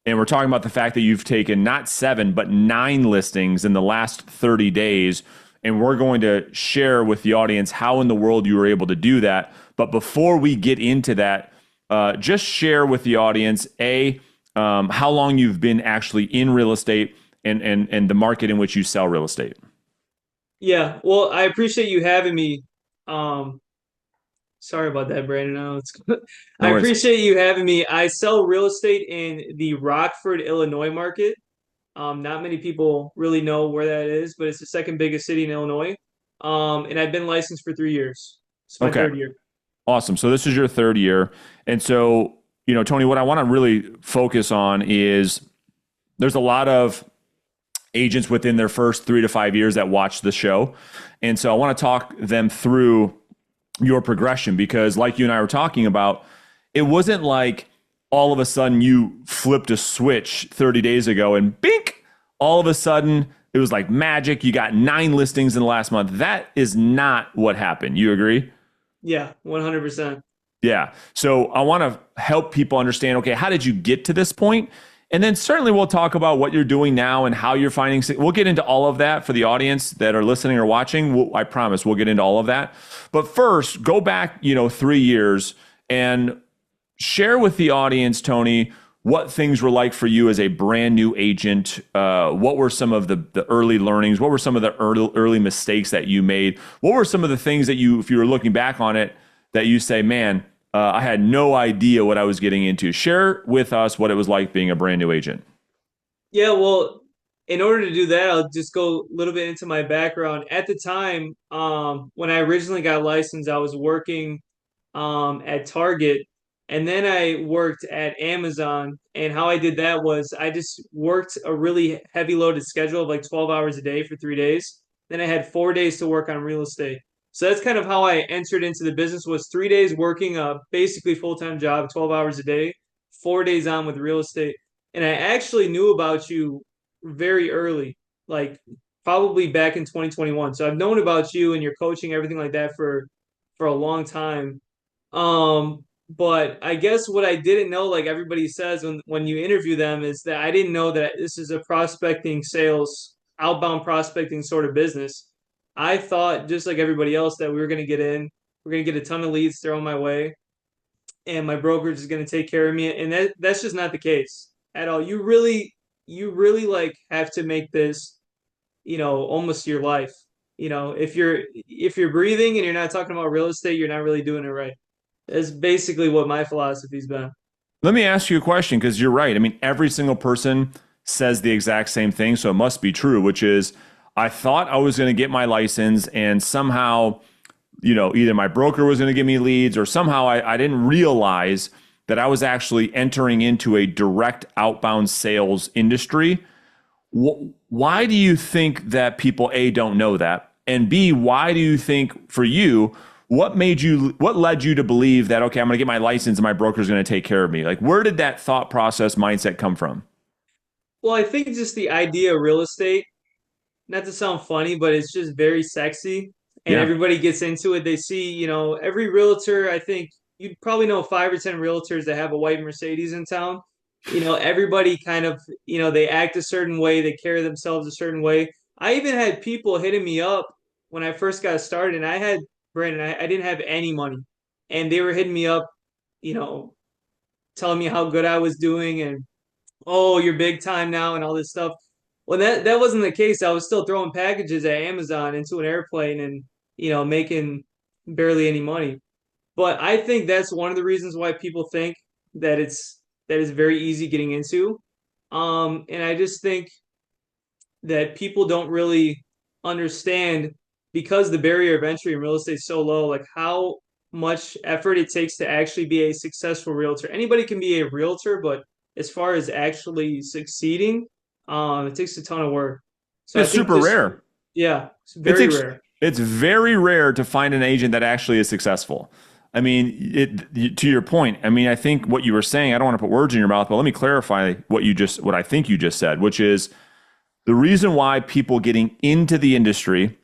And we're talking about the fact that you've taken not 7, but 9 listings in the last 30 days. And we're going to share with the audience how in the world you were able to do that. But before we get into that, just share with the audience, how long you've been actually in real estate and the market in which you sell real estate. Yeah, well, I appreciate you having me. Um, Sorry about that, Brandon. No I worries. appreciate you having me. I sell real estate in the Rockford, Illinois market. Not many people really know where that is, but it's the second biggest city in Illinois. And I've been licensed for 3 years. It's my Okay. third year. Awesome. So this is your third year. And so, Tony, what I want to really focus on is there's a lot of agents within their first 3 to 5 years that watch the show. And so I want to talk them through your progression because, like you and I were talking about, it wasn't like all of a sudden you flipped a switch 30 days ago and bink, all of a sudden it was like magic. You got 9 listings in the last month. That is not what happened. You agree? Yeah, 100%. Yeah. So I want to help people understand, okay, how did you get to this point? And then certainly we'll talk about what you're doing now and how you're finding, we'll get into all of that for the audience that are listening or watching. I promise we'll get into all of that. But first, go back, 3 years and share with the audience, Tony, what things were like for you as a brand new agent. What were some of the early learnings? What were some of the early mistakes that you made? What were some of the things that if you were looking back on it, that you say, man, I had no idea what I was getting into. Share with us what it was like being a brand new agent. Yeah, well, in order to do that, I'll just go a little bit into my background. At the time, when I originally got licensed, I was working at Target, and then I worked at Amazon. And how I did that was I just worked a really heavy loaded schedule of like 12 hours a day for 3 days. Then I had 4 days to work on real estate. So that's kind of how I entered into the business was 3 days working a basically full-time job, 12 hours a day, 4 days on with real estate. And I actually knew about you very early, like probably back in 2021. So I've known about you and your coaching, everything like that for a long time. But I guess what I didn't know, like everybody says when you interview them, is that I didn't know that this is a prospecting sales, outbound prospecting sort of business. I thought just like everybody else that we were gonna get in, we're gonna get a ton of leads thrown my way, and my brokerage is gonna take care of me. And that's just not the case at all. You really like have to make this, almost your life. If you're breathing and you're not talking about real estate, you're not really doing it right. That's basically what my philosophy's been. Let me ask you a question because you're right. I mean, every single person says the exact same thing, so it must be true, which is I thought I was going to get my license and somehow, either my broker was going to give me leads or somehow I didn't realize that I was actually entering into a direct outbound sales industry. Why do you think that people, A, don't know that? And B, why do you think for you, what led you to believe that, okay, I'm going to get my license and my broker's going to take care of me? Like, where did that thought process mindset come from? Well, I think just the idea of real estate, not to sound funny, but it's just very sexy and Yeah. everybody gets into it. They see, every realtor, I think you'd probably know 5 or 10 realtors that have a white Mercedes in town. Everybody kind of, they act a certain way, they carry themselves a certain way. I even had people hitting me up when I first got started, and I had Brandon, I didn't have any money, and they were hitting me up, you know, telling me how good I was doing and oh, you're big time now and all this stuff. Well, that wasn't the case. I was still throwing packages at Amazon into an airplane and making barely any money. But I think that's one of the reasons why people think that it's very easy getting into. And I just think that people don't really understand because the barrier of entry in real estate is so low, like how much effort it takes to actually be a successful realtor. Anybody can be a realtor, but as far as actually succeeding, it takes a ton of work. So I It's think super just rare. yeah, it's It's very ex- rare. it's very rare to find an agent that actually is successful. I mean, to your point, I mean, I think what you were saying, I don't want to put words in your mouth, but let me clarify what I think you just said, which is the reason why people getting into the industry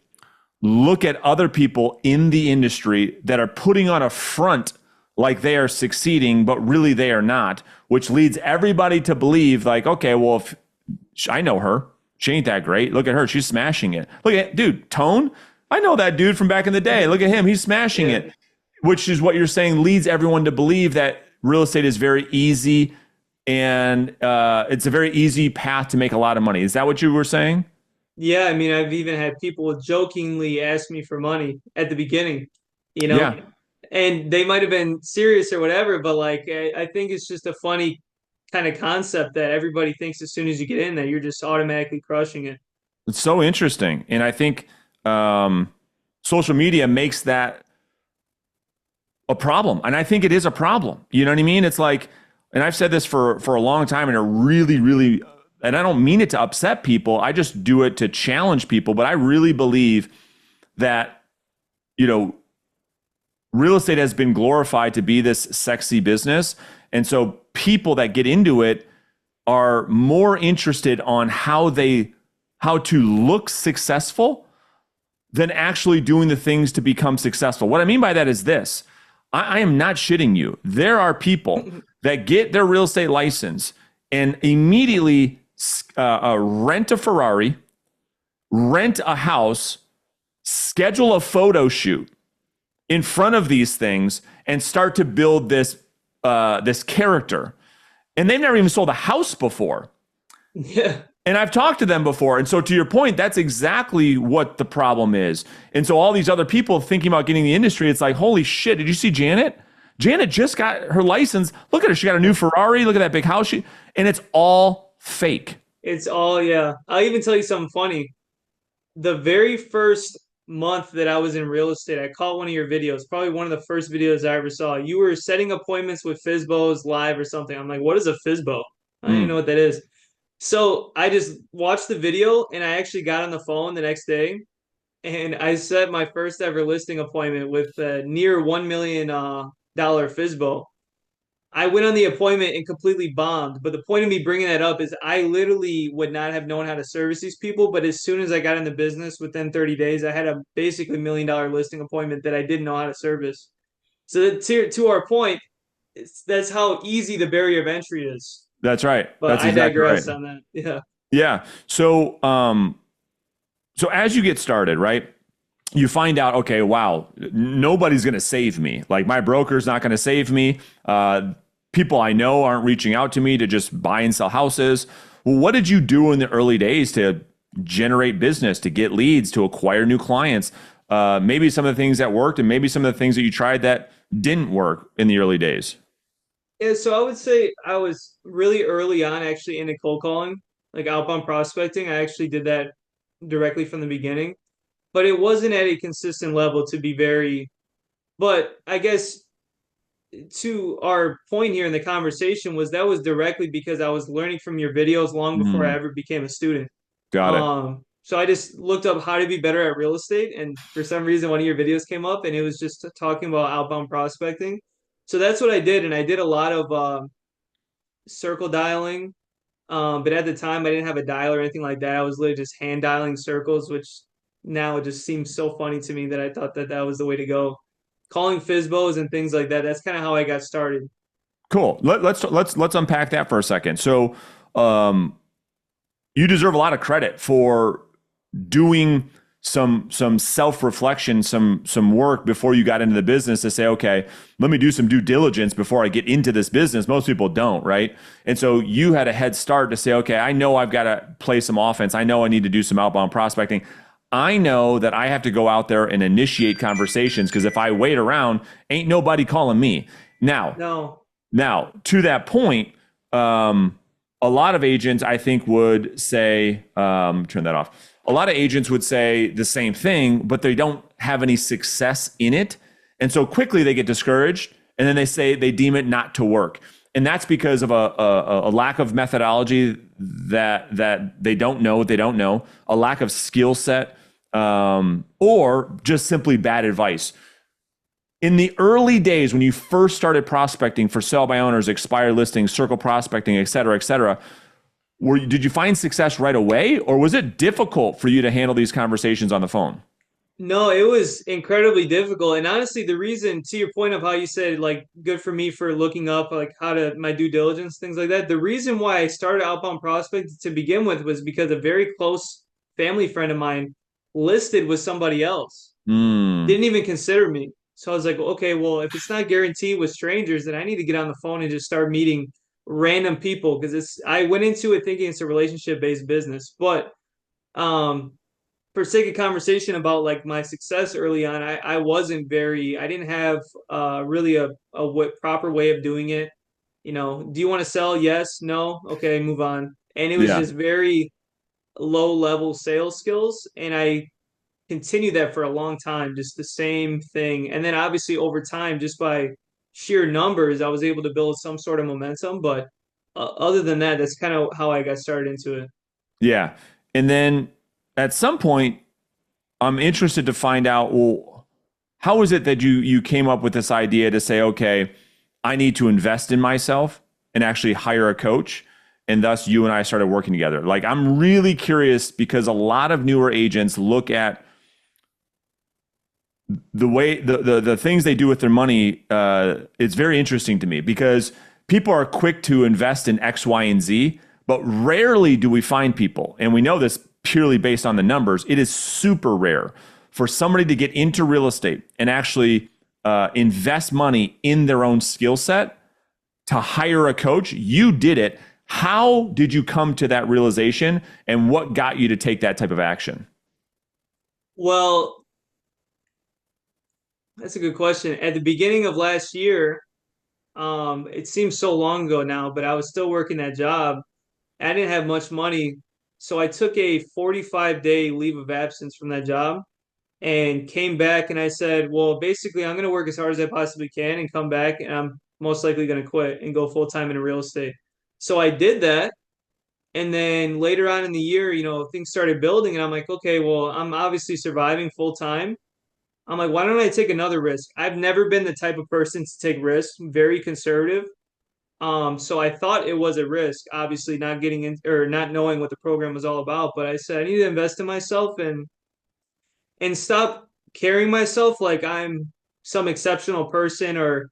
look at other people in the industry that are putting on a front like they are succeeding, but really they are not, which leads everybody to believe like, okay, well, if I know her, she ain't that great. Look at her. She's smashing it. Look at, dude, Tone. I know that dude from back in the day. Look at him. He's smashing Yeah. it, which is what you're saying leads everyone to believe that real estate is very easy and it's a very easy path to make a lot of money. Is that what you were saying? Yeah, I mean, I've even had people jokingly ask me for money at the beginning, you know, Yeah. and they might have been serious or whatever, but like I think it's just a funny kind of concept that everybody thinks as soon as you get in that you're just automatically crushing it. It's so interesting. And I think social media makes that a problem. And I think it is a problem. You know what I mean? It's like, and I've said this for a long time, and it really, really, and I don't mean it to upset people. I just do it to challenge people. But I really believe that, you know, real estate has been glorified to be this sexy business. And so people that get into it are more interested on how to look successful than actually doing the things to become successful. What I mean by that is this. I am not shitting you. There are people that get their real estate license and immediately rent a Ferrari, rent a house, schedule a photo shoot in front of these things, and start to build this this character. And they've never even sold a house before. Yeah. And I've talked to them before. And so to your point, that's exactly what the problem is. And so all these other people thinking about getting in the industry, it's like, holy shit, did you see Janet? Janet just got her license. Look at her. She got a new Ferrari. Look at that big house. And it's all fake. It's all, yeah. I'll even tell you something funny. The very first month that I was in real estate, I caught one of your videos, probably one of the first videos I ever saw. You were setting appointments with FISBOs live or something. I'm like, what is a FISBO? I don't even know Mm. what that is. So I just watched the video and I actually got on the phone the next day and I set my first ever listing appointment with a near $1 million dollar FISBO. I went on the appointment and completely bombed. But the point of me bringing that up is I literally would not have known how to service these people. But as soon as I got in the business, within 30 days, I had a basically $1 million listing appointment that I didn't know how to service. So to our point, that's how easy the barrier of entry is. That's right. But That's I exactly right. digress on that. Yeah. Yeah. So as you get started, right? You find out, okay, wow, nobody's going to save me. Like my broker's not going to save me. People I know aren't reaching out to me to just buy and sell houses. Well, what did you do in the early days to generate business, to get leads, to acquire new clients? Maybe some of the things that worked and maybe some of the things that you tried that didn't work in the early days. Yeah, so I would say I was really early on actually into cold calling, like outbound prospecting. I actually did that directly from the beginning, but it wasn't at a consistent level to be very, but I guess to our point here in the conversation was that was directly because I was learning from your videos long before I Mm, ever became a student. got it. So I just looked up how to be better at real estate, and for some reason, one of your videos came up, and it was just talking about outbound prospecting. So that's what I did, and I did a lot of circle dialing. But at the time, I didn't have a dial or anything like that. I was literally just hand dialing circles, which now it just seems so funny to me that I thought that that was the way to go. Calling FISBOs and things like that. That's kind of how I got started. Cool. Let's unpack that for a second. So, um, you deserve a lot of credit for doing some self-reflection, some work before you got into the business to say, okay, let me do some due diligence before I get into this business. Most people don't, right? And so you had a head start to say, okay, I know I've got to play some offense. I know I need to do some outbound prospecting. I know that I have to go out there and initiate conversations because if I wait around, ain't nobody calling me. No. Now to that point, a lot of agents, I think, would say, turn that off. A lot of agents would say the same thing, but they don't have any success in it. And so quickly they get discouraged and then they say they deem it not to work. And that's because of a lack of methodology that they don't know what they don't know, a lack of skill set, or just simply bad advice. In the early days, when you first started prospecting for sell by owners, expired listings, circle prospecting, et cetera, did you find success right away, or was it difficult for you to handle these conversations on the phone? No, it was incredibly difficult. And honestly, the reason, to your point of how you said, like, good for me for looking up, like, how to my due diligence, things like that. The reason why I started outbound prospecting to begin with was because a very close family friend of mine listed with somebody else, Mm, didn't even consider me. So I was like, okay, well, if it's not guaranteed with strangers, then I need to get on the phone and just start meeting random people because I went into it thinking it's a relationship based business. But um, for sake of conversation about like my success early on, I didn't have really proper way of doing it. You know, do you want to sell? Yes, no, okay, move on. And it was yeah. just very low level sales skills. And I continued that for a long time, just the same thing. And then obviously over time, just by sheer numbers, I was able to build some sort of momentum. But other than that, that's kind of how I got started into it. Yeah. And then at some point, I'm interested to find out, well, how is it that you came up with this idea to say, okay, I need to invest in myself and actually hire a coach, and thus you and I started working together. Like, I'm really curious because a lot of newer agents look at the way the things they do with their money. It's very interesting to me because people are quick to invest in X, Y, and Z, but rarely do we find people, and we know this purely based on the numbers. It is super rare for somebody to get into real estate and actually invest money in their own skill set to hire a coach. You did it. How did you come to that realization, and what got you to take that type of action? Well, that's a good question. At the beginning of last year, it seems so long ago now, but I was still working that job. I didn't have much money, so I took a 45-day leave of absence from that job and came back and I said, well, basically, I'm going to work as hard as I possibly can and come back, and I'm most likely going to quit and go full time into real estate. So I did that. And then later on in the year, you know, things started building, and I'm like, okay, well, I'm obviously surviving full time. I'm like, why don't I take another risk? I've never been the type of person to take risks, very conservative. So I thought it was a risk, obviously not getting in or not knowing what the program was all about. But I said I need to invest in myself and stop carrying myself like I'm some exceptional person or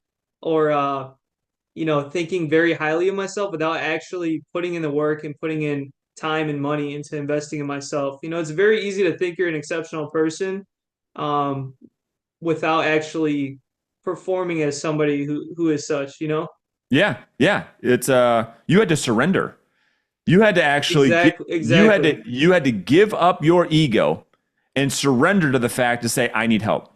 you know, thinking very highly of myself without actually putting in the work and putting in time and money into investing in myself. You know, it's very easy to think you're an exceptional person um, without actually performing as somebody who is such, you know? Yeah, yeah. It's you had to surrender. You had to actually give, Exactly, exactly. you had to give up your ego and surrender to the fact to say I need help.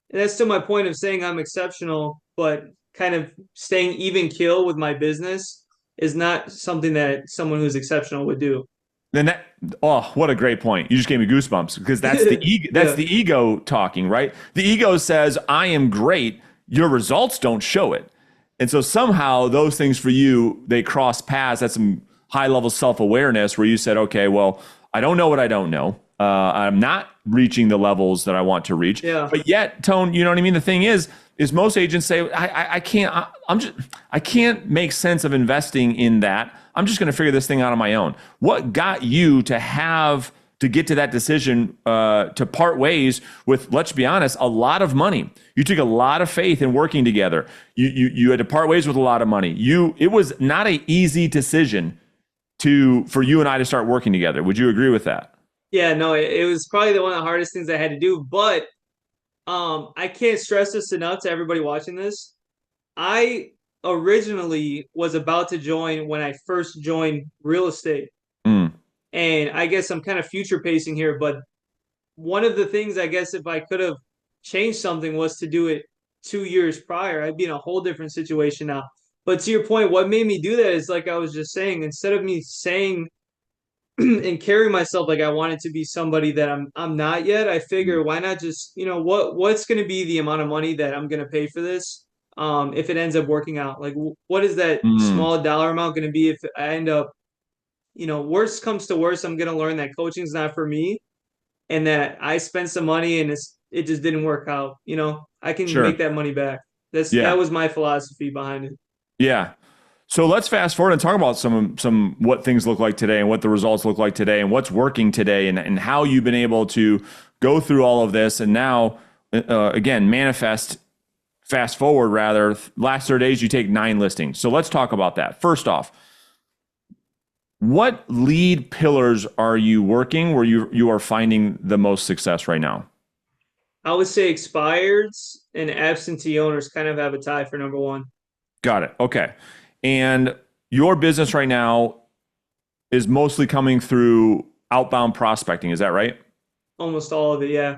And that's to my point of saying I'm exceptional, but kind of staying even keel with my business is not something that someone who's exceptional would do. Then that, oh, what a great point. You just gave me goosebumps because that's the ego, that's Yeah. the ego talking, right? The ego says I am great, your results don't show it. And so somehow those things for you, they cross paths. That's some high level self-awareness where you said, okay, well, I don't know what I don't know. I'm not reaching the levels that I want to reach. Yeah. But yet, Tone, you know what I mean? The thing is most agents say, I can't, I can't make sense of investing in that. I'm just going to figure this thing out on my own. What got you to get to that decision to part ways with, let's be honest, a lot of money? You took a lot of faith in working together. You had to part ways with a lot of money. It was not an easy decision for you and I to start working together. Would you agree with that? Yeah, no, it was probably the one of the hardest things I had to do, but I can't stress this enough to everybody watching this. I originally was about to join when I first joined real estate. Mm, And I guess I'm kind of future pacing here, but one of the things I guess if I could have changed something was to do it 2 years prior. I'd be in a whole different situation now. But to your point, what made me do that is like I was just saying, instead of me saying and carry myself like I wanted to be somebody that I'm not yet, I figure why not just, you know, what's going to be the amount of money that I'm going to pay for this if it ends up working out? Like what is that mm, small dollar amount going to be if I end up, you know, worst comes to worst, I'm going to learn that coaching's not for me and that I spent some money and it just didn't work out. You know, I can make sure. that money back. That Yeah. was my philosophy behind it. Yeah. So let's fast forward and talk about some what things look like today and what the results look like today and what's working today and how you've been able to go through all of this, and now, again, fast forward rather, last 30 days, you take 9 listings. So let's talk about that. First off, what lead pillars are you working where you are finding the most success right now? I would say expireds and absentee owners kind of have a tie for number one. Got it. Okay. And your business right now is mostly coming through outbound prospecting. Is that right? Almost all of it, yeah.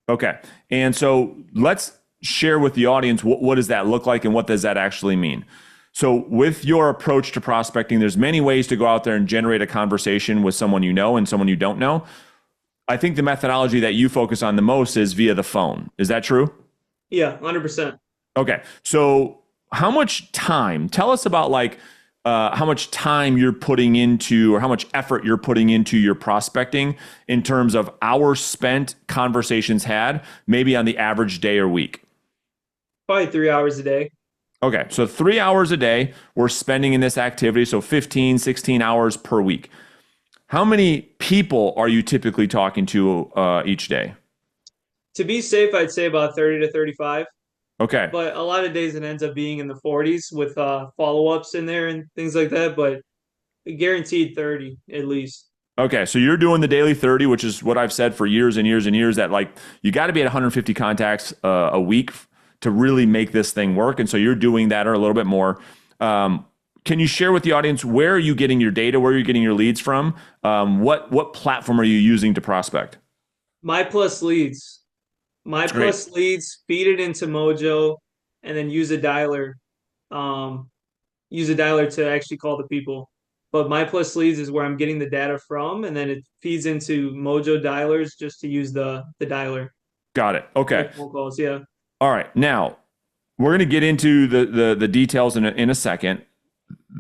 Okay. And so let's share with the audience what does that look like and what does that actually mean? So with your approach to prospecting, there's many ways to go out there and generate a conversation with someone you know and someone you don't know. I think the methodology that you focus on the most is via the phone. Is that true? Yeah, 100%. Okay. So how much time, tell us about how much time you're putting into or how much effort you're putting into your prospecting in terms of hours spent, conversations had, maybe on the average day or week. Probably 3 hours a day. Okay. So 3 hours a day we're spending in this activity. So 15, 16 hours per week. How many people are you typically talking to each day? To be safe, I'd say about 30 to 35. Okay. But a lot of days it ends up being in the 40s with follow-ups in there and things like that. But guaranteed 30 at least. Okay. So you're doing the daily 30, which is what I've said for years and years and years, that you got to be at 150 contacts a week to really make this thing work. And so you're doing that or a little bit more. Can you share with the audience, where are you getting your data? Where are you getting your leads from? What platform are you using to prospect? My Plus Leads. My That's great. Plus Leads, feed it into Mojo, and then use a dialer. Use a dialer to actually call the people. But My Plus Leads is where I'm getting the data from, and then it feeds into Mojo dialers just to use the dialer. Got it. Okay. Make phone calls, yeah. All right. Now we're going to get into the details in a second.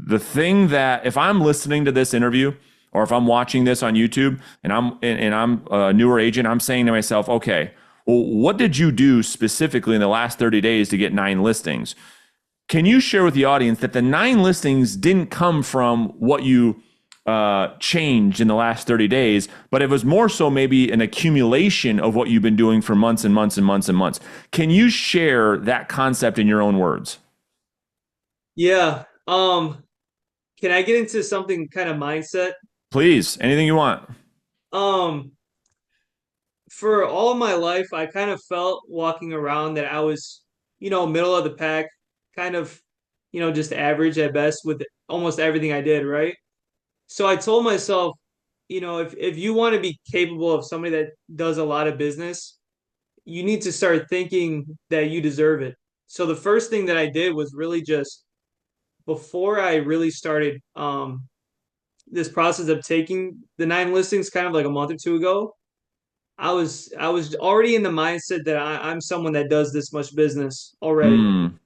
The thing that if I'm listening to this interview or if I'm watching this on YouTube and I'm a newer agent, I'm saying to myself, okay, well, what did you do specifically in the last 30 days to get 9 listings? Can you share with the audience that the 9 listings didn't come from what you changed in the last 30 days, but it was more so maybe an accumulation of what you've been doing for months and months and months and months. Can you share that concept in your own words? Yeah. Can I get into something kind of mindset? Please, anything you want. Um, for all of my life, I kind of felt walking around that I was, middle of the pack, kind of, just average at best with almost everything I did, right? So I told myself, if you want to be capable of somebody that does a lot of business, you need to start thinking that you deserve it. So the first thing that I did was really just before I really started this process of taking the 9 listings kind of like a month or two ago, I was already in the mindset that I'm someone that does this much business already. Mm.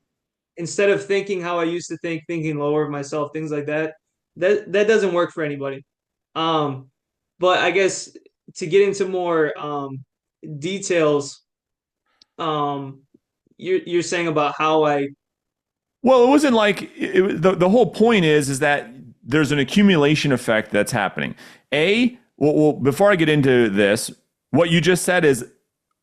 Instead of thinking how I used to think, thinking lower of myself, things like that, that doesn't work for anybody. Um, but I guess to get into more details, um, you're saying about how I Well, it wasn't the whole point is that there's an accumulation effect that's happening. Before I get into this, what you just said is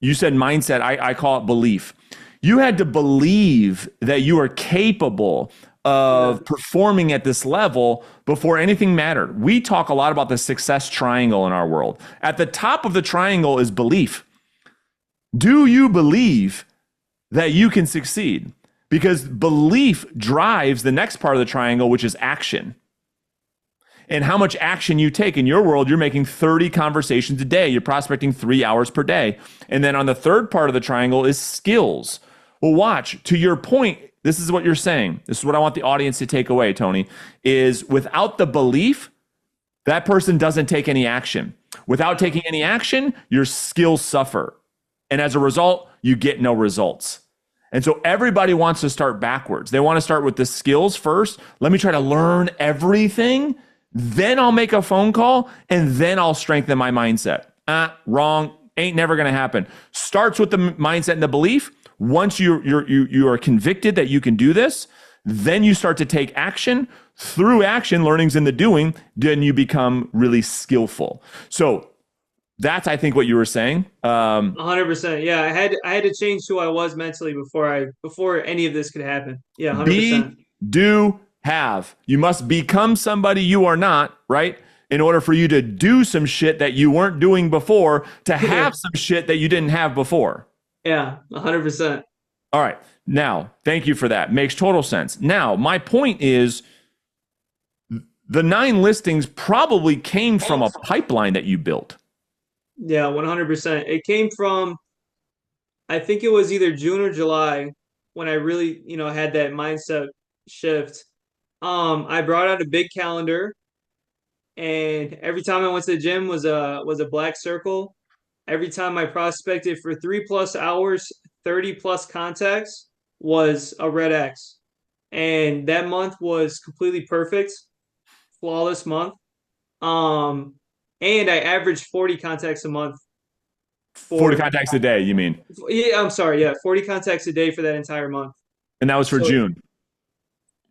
you said mindset. I call it belief. You had to believe that you are capable of performing at this level before anything mattered. We talk a lot about the success triangle in our world. At the top of the triangle is belief. Do you believe that you can succeed? Because belief drives the next part of the triangle, which is action. And how much action you take. In your world, you're making 30 conversations a day. You're prospecting 3 hours per day. And then on the third part of the triangle is skills. Well, watch, to your point, this is what you're saying. This is what I want the audience to take away, Tony, is without the belief, that person doesn't take any action. Without taking any action, your skills suffer. And as a result, you get no results. And so everybody wants to start backwards. They want to start with the skills first. Let me try to learn everything. Then I'll make a phone call and then I'll strengthen my mindset. Wrong. Ain't never going to happen. Starts with the mindset and the belief. Once you are convicted that you can do this, then you start to take action. Through action, learning's in the doing, then you become really skillful. So That's, I think, what you were saying. 100%. Yeah, I had to change who I was mentally before any of this could happen. Yeah, 100%. Be, do, have. You must become somebody you are not, right? In order for you to do some shit that you weren't doing before, to Yeah, have some shit that you didn't have before. yeah, 100%. All right. Now, thank you for that. Makes total sense. Now, my point is the 9 listings probably came from a pipeline that you built. Yeah, 100%. It came from, I think it was either June or July when I really, had that mindset shift. I brought out a big calendar, and every time I went to the gym was a black circle. Every time I prospected for 3+ hours, 30+ contacts was a red X. And that month was completely perfect, flawless month. Um, and I averaged 40 contacts a month 40 for, contacts a day, you mean? yeah, I'm sorry, yeah, 40 contacts a day for that entire month. And that was for So June.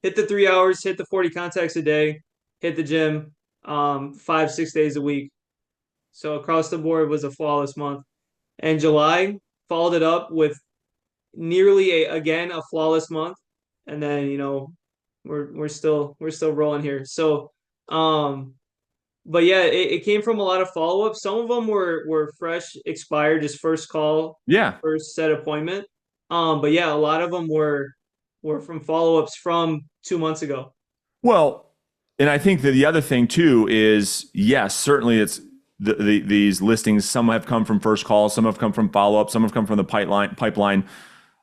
hit the 3 hours, hit the 40 contacts a day, hit the gym 5, 6 days a week. So across the board was a flawless month. And July followed it up with nearly again a flawless month. And then, we're still rolling here. So but yeah, it came from a lot of follow-ups. Some of them were fresh, expired, just first call, Yeah. first set appointment. But yeah, a lot of them were from follow-ups from 2 months ago. Well, and I think that the other thing too is, yes, certainly it's these listings. Some have come from first call, some have come from follow up, some have come from the pipeline.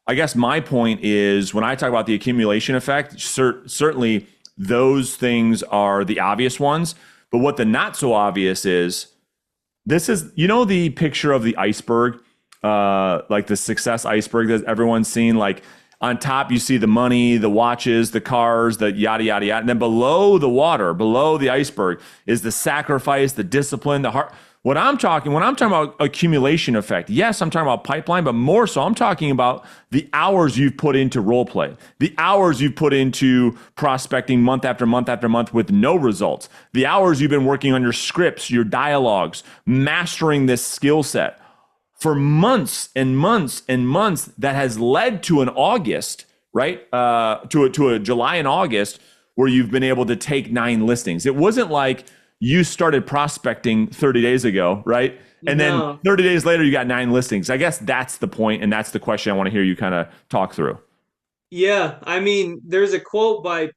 I guess my point is when I talk about the accumulation effect, certainly those things are the obvious ones. But what the not so obvious is, this is, the picture of the iceberg, like the success iceberg that everyone's seen. Like on top, you see the money, the watches, the cars, the yada, yada, yada. And then below the water, below the iceberg is the sacrifice, the discipline, the heart. When I'm talking about accumulation effect, yes, I'm talking about pipeline, but more so, I'm talking about the hours you've put into role play, the hours you've put into prospecting month after month after month with no results, the hours you've been working on your scripts, your dialogues, mastering this skill set for months and months and months that has led to an August, right? To a July and August where you've been able to take 9 listings. It wasn't like you started prospecting 30 days ago, right? And then No. 30 days later, you got 9 listings. I guess that's the point, and that's the question I want to hear you kind of talk through. Yeah, I mean, there's a quote by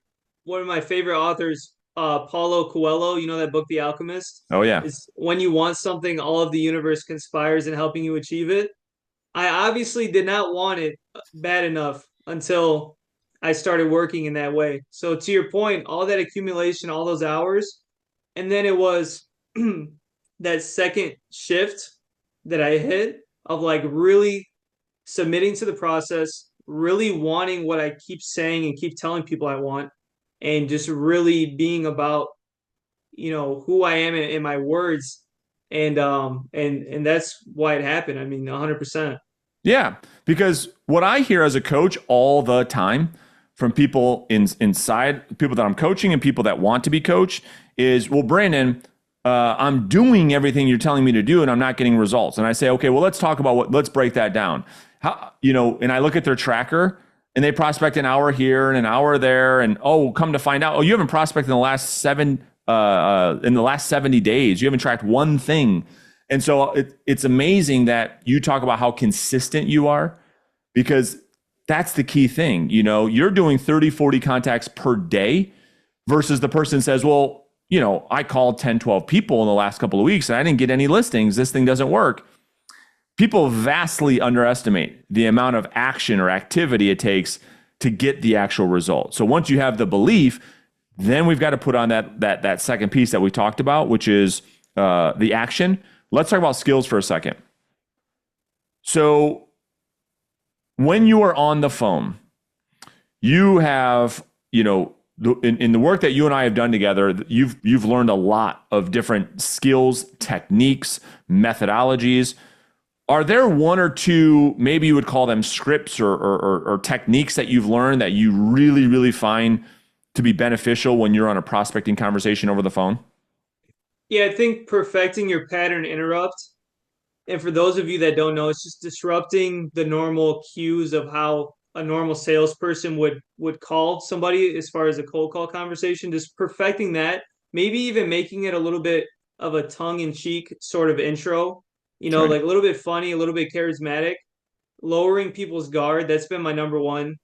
one of my favorite authors, Paulo Coelho. You know that book, The Alchemist? Oh, yeah. Is when you want something, all of the universe conspires in helping you achieve it. I obviously did not want it bad enough until I started working in that way. So to your point, all that accumulation, all those hours, and then it was that second shift that I hit of like really submitting to the process, really wanting what I keep saying and keep telling people I want, and just really being about who I am in my words, and that's why it happened. I mean, 100%. Yeah, because what I hear as a coach all the time from people inside, people that I'm coaching and people that want to be coached is, well, Brandon, I'm doing everything you're telling me to do and I'm not getting results. And I say, okay, well, let's talk about let's break that down. And I look at their tracker and they prospect an hour here and an hour there. And come to find out, you haven't prospected in the last 70 days. You haven't tracked one thing. And so it's amazing that you talk about how consistent you are, because that's the key thing. You're doing 30, 40 contacts per day versus the person says, well, I called 10, 12 people in the last couple of weeks and I didn't get any listings. This thing doesn't work. People vastly underestimate the amount of action or activity it takes to get the actual result. So once you have the belief, then we've got to put on that second piece that we talked about, which is the action. Let's talk about skills for a second. So when you are on the phone, you have, in the work that you and I have done together, you've learned a lot of different skills, techniques, methodologies. Are there one or two, maybe you would call them scripts or techniques that you've learned that you really, really find to be beneficial when you're on a prospecting conversation over the phone? Yeah, I think perfecting your pattern interrupt And for those of you that don't know, it's just disrupting the normal cues of how a normal salesperson would call somebody as far as a cold call conversation, just perfecting that, maybe even making it a little bit of a tongue-in-cheek sort of intro, That's right. like a little bit funny, a little bit charismatic, lowering people's guard. That's been my number one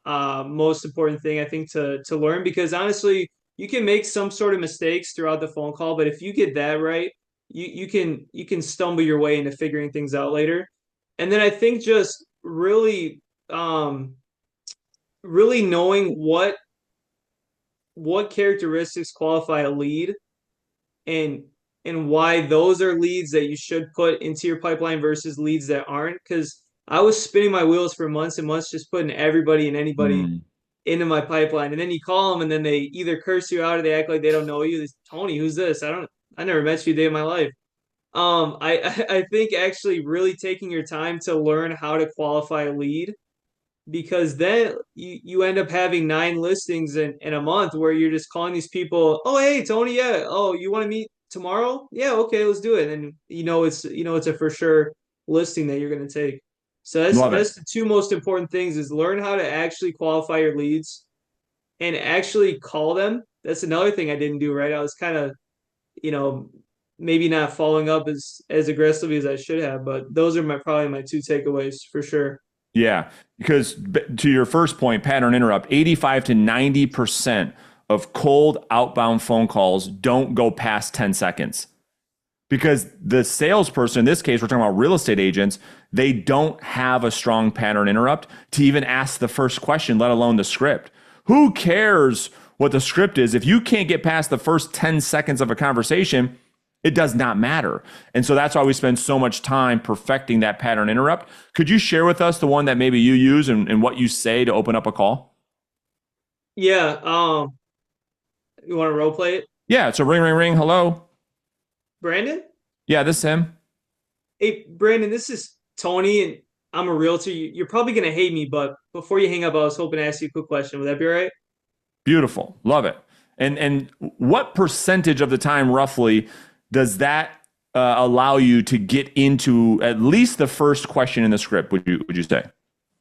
most important thing I think to learn, because honestly, you can make some sort of mistakes throughout the phone call, but if you get that right, you can stumble your way into figuring things out later. And then I think just um really knowing what characteristics qualify a lead, and why those are leads that you should put into your pipeline versus leads that aren't. Because I was spinning my wheels for months and months, just putting everybody and anybody Mm, into my pipeline, and then you call them, and then they either curse you out or they act like they don't know you. This Tony, who's this? I never met you a day in my life. I think actually really taking your time to learn how to qualify a lead, because then you end up having 9 listings in a month where you're just calling these people. Oh, hey Tony, yeah. Oh, you want to meet tomorrow? Yeah, okay, let's do it. And it's a for sure listing that you're going to take. So that's love it. that's the two most important things: is learn how to actually qualify your leads and actually call them. That's another thing I didn't do right. I was kind of, you know, maybe not following up as aggressively as I should have, but those are probably my two takeaways for sure. Yeah, because to your first point, pattern interrupt, 85 to 90% of cold outbound phone calls don't go past 10 seconds. Because the salesperson, in this case, we're talking about real estate agents, they don't have a strong pattern interrupt to even ask the first question, let alone the script. Who cares what the script is? If you can't get past the first 10 seconds of a conversation, it does not matter. And so that's why we spend so much time perfecting that pattern interrupt. Could you share with us the one that maybe you use and what you say to open up a call? Yeah. You want to role play it, Yeah, it's a ring, ring, ring. Hello. Brandon? Yeah, this is him. Hey, Brandon, this is Tony, and I'm a realtor. You're probably gonna hate me, but before you hang up, I was hoping to ask you a quick question. Would that be all right? Beautiful. Love it. And what percentage of the time roughly does that allow you to get into at least the first question in the script, would you say?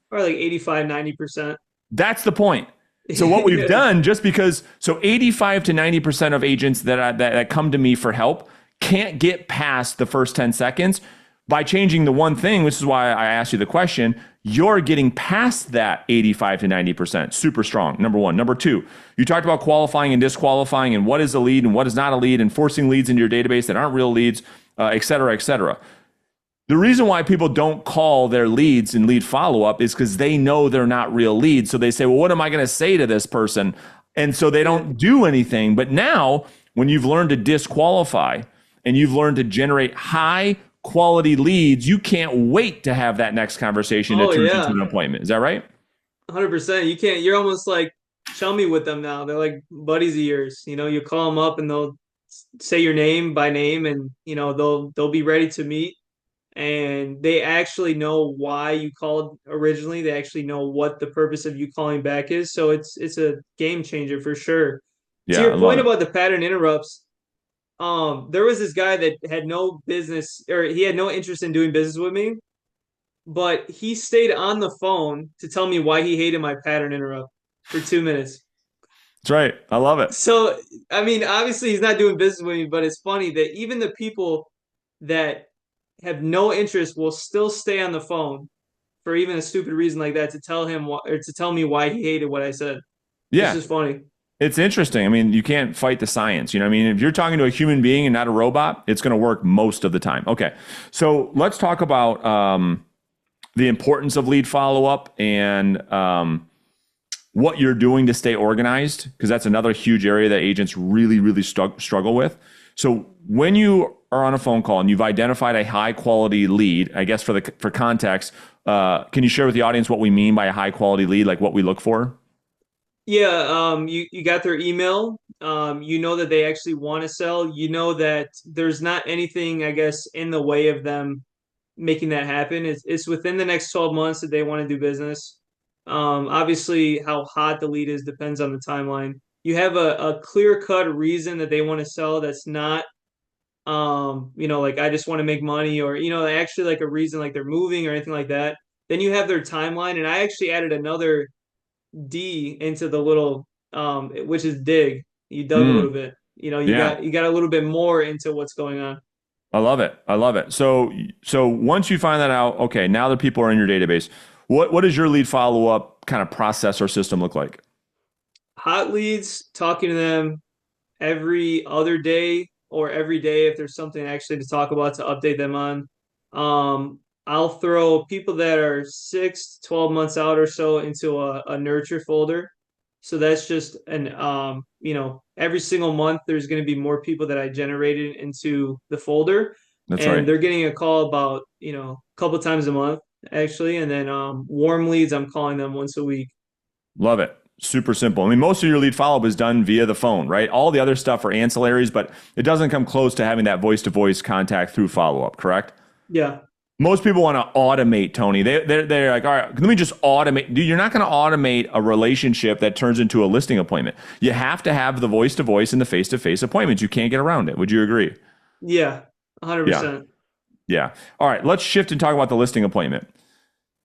Probably like 85, 90%. That's the point. So what we've done, just because, so 85 to 90% of agents that come to me for help can't get past the first 10 seconds. By changing the one thing, which is why I asked you the question, you're getting past that 85 to 90%. Super strong, number one. Number two, you talked about qualifying and disqualifying and what is a lead and what is not a lead, and forcing leads into your database that aren't real leads, et cetera, et cetera. The reason why people don't call their leads and lead follow-up is because they know they're not real leads. So they say, well, what am I going to say to this person? And so they Yeah. don't do anything. But now, when you've learned to disqualify and you've learned to generate high quality leads, you can't wait to have that next conversation that Oh turns into yeah, an appointment. Is that right? 100%. You can't. You're almost like chummy with them now. They're like buddies of yours. You call them up and they'll say your name by name, and they'll be ready to meet. And they actually know why you called originally. They actually know what the purpose of you calling back is. So it's a game changer for sure. To Yeah, I your love point it. about the pattern interrupts, there was this guy that had no business, or he had no interest in doing business with me, but he stayed on the phone to tell me why he hated my pattern interrupt for 2 minutes. That's right. I love it. So, I mean, obviously he's not doing business with me, but it's funny that even the people that have no interest will still stay on the phone for even a stupid reason like that, to tell him or to tell me why he hated what I said. It's Yeah. just funny. It's interesting. I mean, you can't fight the science. You know what I mean? If you're talking to a human being and not a robot, it's going to work most of the time. Okay. So let's talk about the importance of lead follow up and what you're doing to stay organized, because that's another huge area that agents really, really struggle with. So when you are on a phone call and you've identified a high quality lead, I guess for context, can you share with the audience what we mean by a high quality lead, like what we look for? Yeah, you got their email. You know that they actually want to sell. You know that there's not anything, I guess, in the way of them making that happen. It's within the next 12 months that they want to do business. Obviously, how hot the lead is depends on the timeline. You have a clear cut reason that they want to sell that's not like I just want to make money, or actually like a reason like they're moving or anything like that. Then you have their timeline, and I actually added another D into the little which is dig. You dug a little Mm, bit. yeah. You got a little bit more into what's going on. I love it. I love it. So once you find that out, okay, now that people are in your database, what does your lead follow up kind of process or system look like? Hot leads, talking to them every other day or every day if there's something actually to talk about to update them on. I'll throw people that are 6 to 12 months out or so into a nurture folder. So that's just every single month there's going to be more people that I generated into the folder, That's and right. they're getting a call about, a couple times a month actually. And then warm leads, I'm calling them once a week. Love it. Super simple. I mean, most of your lead follow up is done via the phone, right? All the other stuff are ancillaries, but it doesn't come close to having that voice to voice contact through follow up, correct? Yeah. Most people want to automate, Tony. They're like, all right, let me just automate. Dude, you're not going to automate a relationship that turns into a listing appointment. You have to have the voice to voice and the face to face appointments. You can't get around it. Would you agree? Yeah. Yeah. 100%. Yeah. All right. Let's shift and talk about the listing appointment.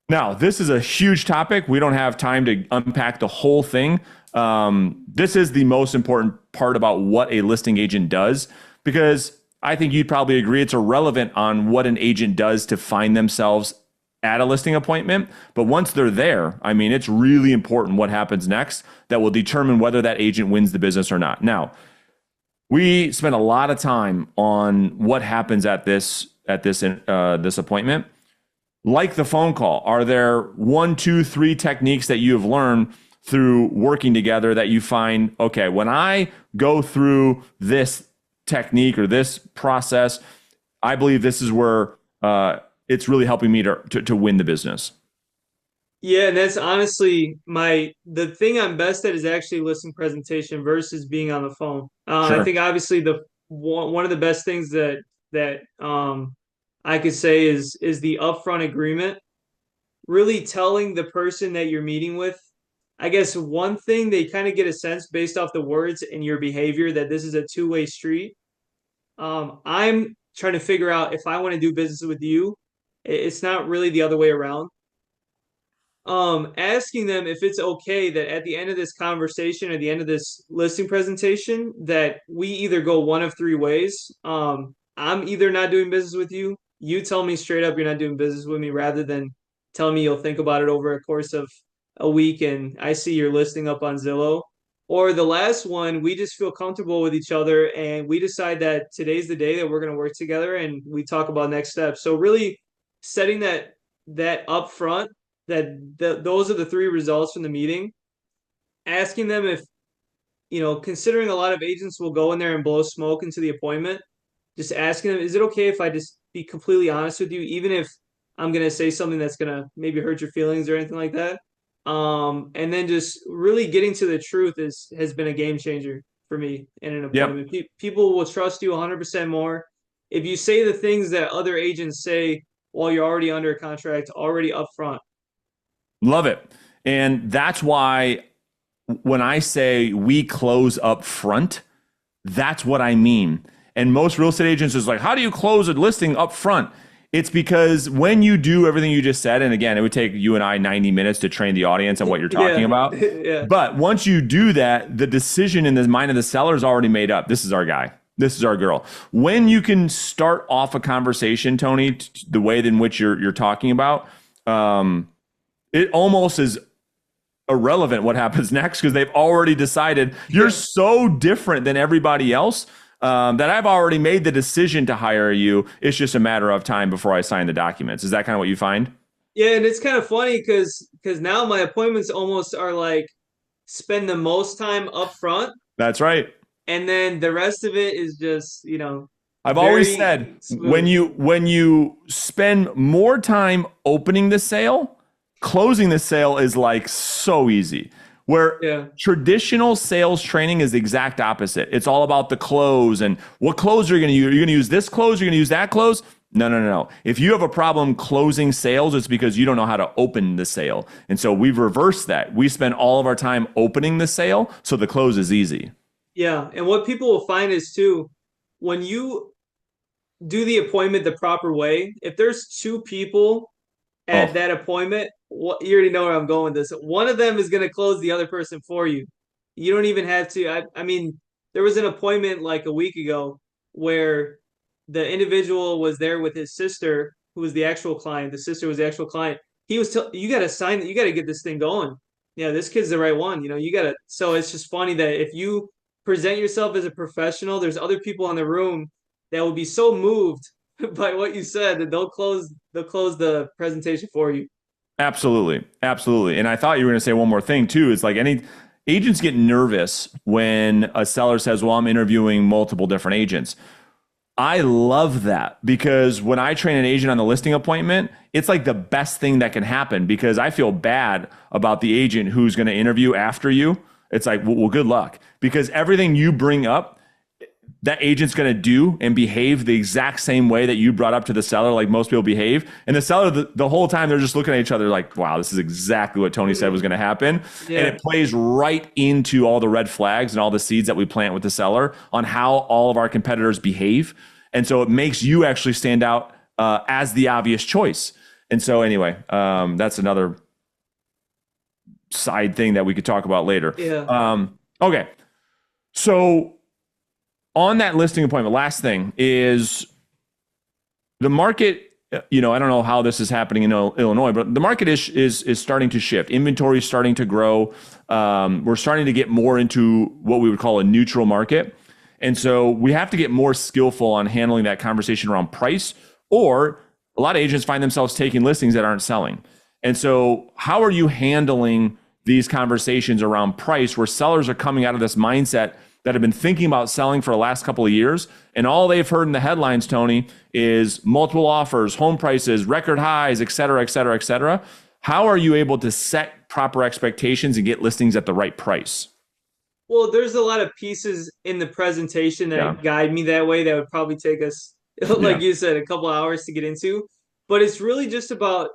Now, this is a huge topic. We don't have time to unpack the whole thing. This is the most important part about what a listing agent does, because I think you'd probably agree it's irrelevant on what an agent does to find themselves at a listing appointment. But once they're there, I mean, it's really important what happens next that will determine whether that agent wins the business or not. Now, we spent a lot of time on what happens at this appointment. Like the phone call, are there one, two, three techniques that you have learned through working together that you find, okay, when I go through this technique or this process, I believe this is where it's really helping me to win the business? Yeah, and that's honestly the thing I'm best at is actually listening presentation versus being on the phone. I Sure. think obviously the one of the best things that I could say is the upfront agreement, really telling the person that you're meeting with. I guess one thing they kind of get a sense based off the words and your behavior that this is a two-way street. I'm trying to figure out if I want to do business with you. It's not really the other way around. Asking them if it's okay that at the end of this conversation or the end of this listing presentation that we either go one of three ways. I'm either not doing business with you. You tell me straight up you're not doing business with me, rather than tell me you'll think about it over a course of a week and I see your listing up on Zillow. Or the last one, we just feel comfortable with each other and we decide that today's the day that we're going to work together and we talk about next steps. So really setting that up front, those are the three results from the meeting. Asking them if, considering a lot of agents will go in there and blow smoke into the appointment, just asking them, is it okay if I just be completely honest with you, even if I'm going to say something that's going to maybe hurt your feelings or anything like that? And then just really getting to the truth has been a game changer for me in an Yep. appointment. People will trust you 100% more if you say the things that other agents say while you're already under a contract, already upfront. Love it. And that's why when I say we close up front, that's what I mean. And most real estate agents is like, how do you close a listing up front? It's because when you do everything you just said, and again, it would take you and I 90 minutes to train the audience on what you're talking Yeah, about. yeah, But once you do that, the decision in the mind of the seller is already made up. This is our guy. This is our girl. When you can start off a conversation, Tony, the way in which you're talking about, it almost is irrelevant what happens next because they've already decided you're yeah. so different than everybody else that I've already made the decision to hire you. It's just a matter of time before I sign the documents. Is that kind of what you find? Yeah, and it's kind of funny because now my appointments almost are like spend the most time up front, That's right. and then the rest of it is just, I've always very said smooth. when you spend more time opening the sale, closing the sale is like so easy. Where Yeah. traditional sales training is the exact opposite. It's all about the close and what close are you going to use? Are you going to use this close? Are you going to use that close? No, no, no, no. If you have a problem closing sales, it's because you don't know how to open the sale. And so we've reversed that. We spend all of our time opening the sale, so the close is easy. Yeah, and what people will find is too, when you do the appointment the proper way. If there's two people at Oh, that appointment, what you already know where I'm going with this. One of them is going to close the other person for you. You don't even have to. I mean, there was an appointment like a week ago where the individual was there with his sister, who was the actual client. The sister was the actual client. He was you got to sign. You got to get this thing going. Yeah, this kid's the right one. You got to. So it's just funny that if you present yourself as a professional, there's other people in the room that will be so moved by what you said that they'll close the presentation for you. absolutely. Absolutely. And I thought you were going to say one more thing too. Is like any agents get nervous when a seller says, well, I'm interviewing multiple different agents. I love that because when I train an agent on the listing appointment, it's like the best thing that can happen because I feel bad about the agent who's going to interview after you. It's like, well, good luck because everything you bring up, that agent's going to do and behave the exact same way that you brought up to the seller, like most people behave. And the seller, the whole time, they're just looking at each other like, wow, this is exactly what Tony said was going to happen. And Yeah. it plays right into all the red flags and all the seeds that we plant with the seller on how all of our competitors behave. And so it makes you actually stand out as the obvious choice. And so anyway, that's another side thing that we could talk about later. Yeah. Okay. So on that listing appointment, last thing is the market. I don't know how this is happening in Illinois, but the market is starting to shift. Inventory is starting to grow. We're starting to get more into what we would call a neutral market. And so we have to get more skillful on handling that conversation around price, or a lot of agents find themselves taking listings that aren't selling. And so how are you handling these conversations around price where sellers are coming out of this mindset that have been thinking about selling for the last couple of years, and all they've heard in the headlines, Tony, is multiple offers, home prices, record highs, et cetera, et cetera, et cetera. How are you able to set proper expectations and get listings at the right price? Well, there's a lot of pieces in the presentation Yeah. that guide me that way that would probably take us, like Yeah. you said, a couple hours to get into. But it's really just about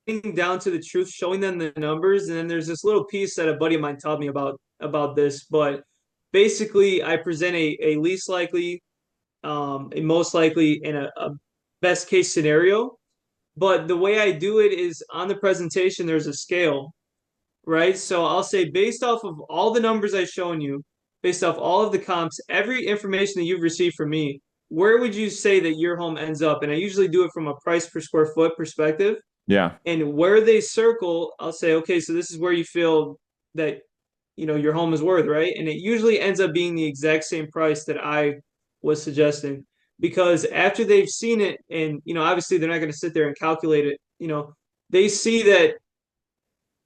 getting down to the truth, showing them the numbers, and then there's this little piece that a buddy of mine taught me about this. But basically, I present a least likely, a most likely, and a best case scenario. But the way I do it is on the presentation, there's a scale, right? So I'll say based off of all the numbers I've shown you, based off all of the comps, every information that you've received from me, where would you say that your home ends up? And I usually do it from a price per square foot perspective. Yeah. And where they circle, I'll say, okay, so this is where you feel that your home is worth, right? And it usually ends up being the exact same price that I was suggesting. Because after they've seen it, and obviously they're not going to sit there and calculate it, they see that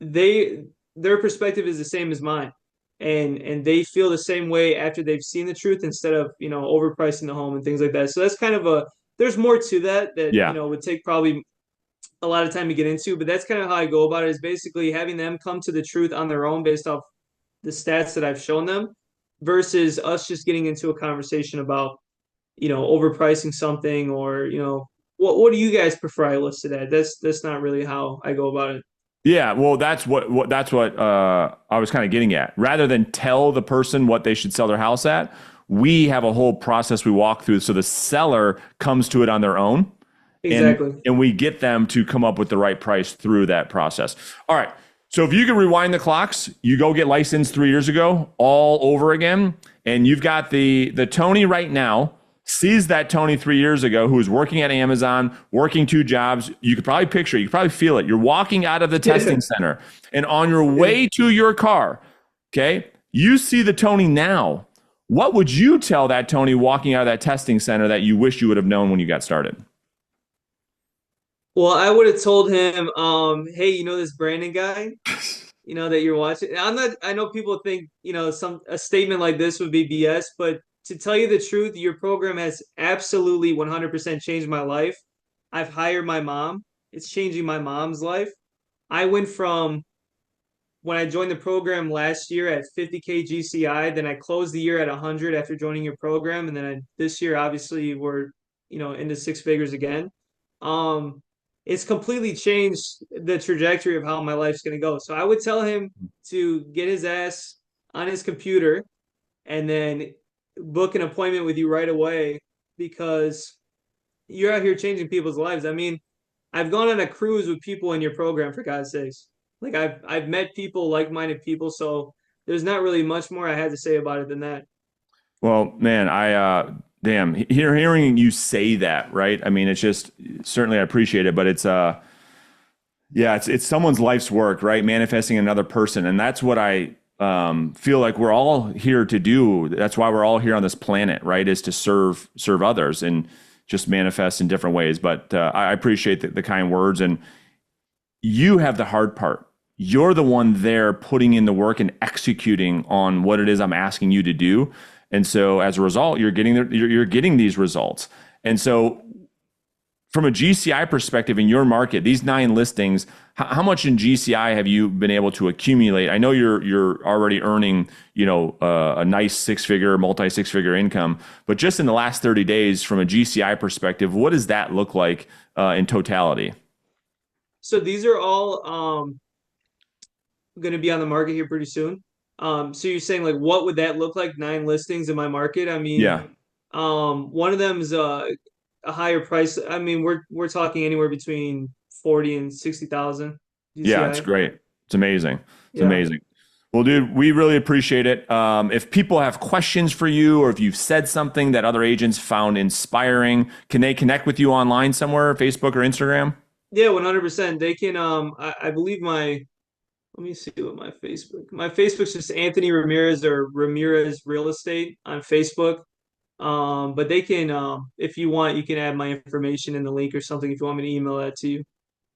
they their perspective is the same as mine, and they feel the same way after they've seen the truth instead of overpricing the home and things like that. So that's kind of there's more to that Yeah. would take probably a lot of time to get into, but that's kind of how I go about it, is basically having them come to the truth on their own based off the stats that I've shown them versus us just getting into a conversation about overpricing something, or what do you guys prefer I listed at. That's not really how I go about it. Yeah, well, that's what I was kind of getting at. Rather than tell the person what they should sell their house at, we have a whole process we walk through, so the seller comes to it on their own, and Exactly. and we get them to come up with the right price through that process. All right. So if you can rewind the clocks, you go get licensed 3 years ago, all over again, and you've got the Tony right now sees that Tony 3 years ago who was working at Amazon, working two jobs. You could probably picture it, you could probably feel it. You're walking out of the testing center, and on your way to your car, okay, you see the Tony now. What would you tell that Tony walking out of that testing center that you wish you would have known when you got started? Well, I would have told him, hey, this Brandon guy, that you're watching. I'm not. I know people think, some a statement like this would be BS, but to tell you the truth, your program has absolutely 100% changed my life. I've hired my mom. It's changing my mom's life. I went from when I joined the program last year at 50K GCI, then I closed the year at 100 after joining your program, and then this year, obviously, we're into six figures again. Um, it's completely changed the trajectory of how my life's going to go. So I would tell him to get his ass on his computer and then book an appointment with you right away. because you're out here changing people's lives. I mean, I've gone on a cruise with people in your program for God's sakes. Like I've met people, like-minded people, so there's not really much more I had to say about it than that. Well, man, damn, hearing you say that, right? I mean, it's just certainly I appreciate it, but yeah, it's someone's life's work, right? Manifesting another person, and that's what I feel like we're all here to do. That's why we're all here on this planet, right? Is to serve others and just manifest in different ways. But I appreciate the kind words, and you have the hard part. You're the one there putting in the work and executing on what it is I'm asking you to do. And so as a result, you're getting these results. And so from a GCI perspective in your market, these 9 listings, how much in GCI have you been able to accumulate? I know you're already earning, a nice multi six figure income, but just in the last 30 days from a GCI perspective, what does that look like in totality? So these are all going to be on the market here pretty soon. So you're saying like what would that look like? 9 listings in my market? I mean, Yeah. one of them is a higher price. I mean, we're talking anywhere between 40 and 60,000 Yeah, it's GCI. great. It's amazing. It's Yeah. amazing. Well, dude, we really appreciate it. If people have questions for you or if you've said something that other agents found inspiring, can they connect with you online somewhere, Facebook or Instagram? Yeah, 100%. They can I believe let me see what my Facebook's just Anthony Ramirez or Ramirez Real Estate on Facebook. But they can if you want, you can add my information in the link or something if you want me to email that to you.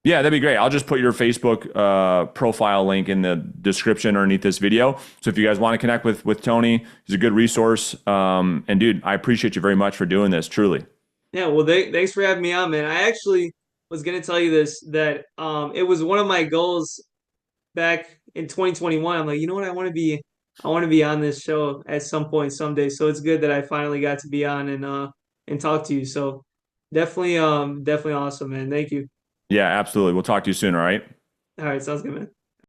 Yeah, that'd be great. I'll just put your Facebook profile link in the description underneath this video. So if you guys want to connect with Tony, he's a good resource. And dude, I appreciate you very much for doing this, truly. Yeah, well, thanks for having me on, man. I actually was gonna tell you this that it was one of my goals back in 2021. I'm like, you know what, I want to be on this show at some point someday. So it's good that I finally got to be on and talk to you. So definitely awesome, man. Thank you. Yeah, absolutely. We'll talk to you soon, all right? All right, sounds good, man.